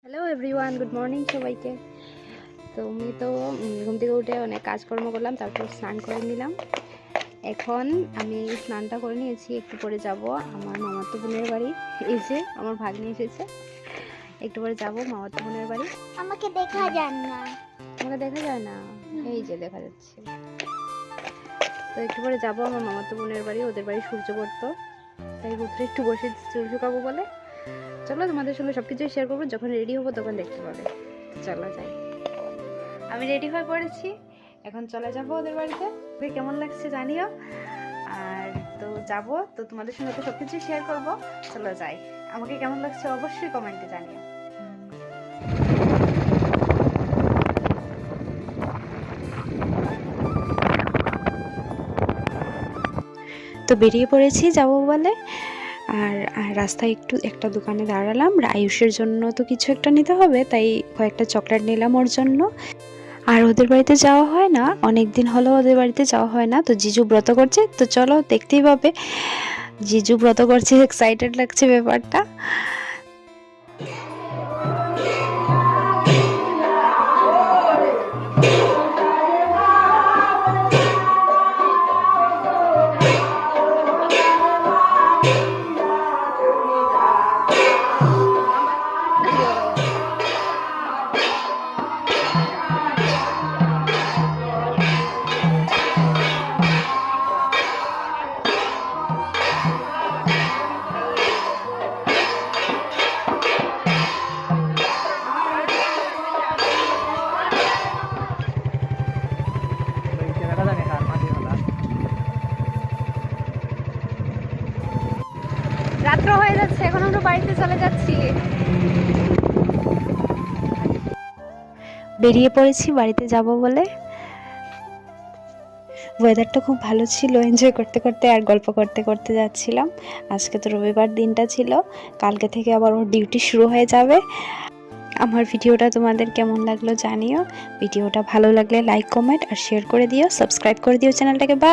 Hello everyone, good morning সবাইকে। তো আমি তো ঘুম থেকে উঠে অনেক কাজকর্ম করলাম, তারপর স্নান করে নিলাম। এখন আমি স্নানটা করে নিয়েছি, একটু পরে যাব আমার মামাতো বোনের বাড়ি। এই যে আমার ভাগ্নি এসেছে, একটু পরে যাব মামাতো বোনের বাড়ি। আমাকে দেখা যায় না। আমাকে দেখা যায় না, এই যে দেখা যাচ্ছে। তো একটু পরে যাব আমার মামাতো বোনের বাড়ি, ওদের বাড়ি সূর্য পড়তো, তাই রুদ্রে একটু বসে চুল শুকাবো বলে। চলো তোমাদের সঙ্গে সব কিছুই শেয়ার করবো, যখন রেডি হবো তখন দেখতে পাবে। চলো যাই, আমি রেডি হয়ে পড়েছি, এখন চলে যাব ওদের বাড়িতে। কেমন লাগছে জানিও। আর তো যাব, তো তোমাদের সঙ্গে তো সব কিছুই শেয়ার করবো। চলো যাই, আমাকে কেমন লাগছে অবশ্যই কমেন্টে জানিও। তো বেরিয়ে পড়েছি যাব বলে। আর রাস্তায় একটা দোকানে দাঁড়ালাম, আয়ুষের জন্য তো কিছু একটা নিতে হবে, তাই কয়েকটা চকলেট নিলাম ওর জন্য। আর ওদের বাড়িতে যাওয়া হয় না, অনেক দিন হলো ওদের বাড়িতে যাওয়া হয় না। তো জিজু ব্রত করছে, তো চলো দেখতেই পাবে। জিজু ব্রত করছে, এক্সাইটেড লাগছে ব্যাপারটা। রাত্র হয়ে যাচ্ছে, এখন আমরা বাড়িতে চলে যাচ্ছি। বেরিয়ে পড়েছি বাড়িতে যাব বলে। ওয়েদারটা খুব ভালো ছিল, এনজয় করতে করতে আর গল্প করতে করতে যাচ্ছিলাম। আজকে তো রবিবার দিনটা ছিল, কালকে থেকে আবার ওর ডিউটি শুরু হয়ে যাবে। আমার ভিডিওটা তোমাদের কেমন লাগলো জানিও। ভিডিওটা ভালো লাগলে লাইক, কমেন্ট আর শেয়ার করে দিও, সাবস্ক্রাইব করে দিও চ্যানেলটাকে। বাই।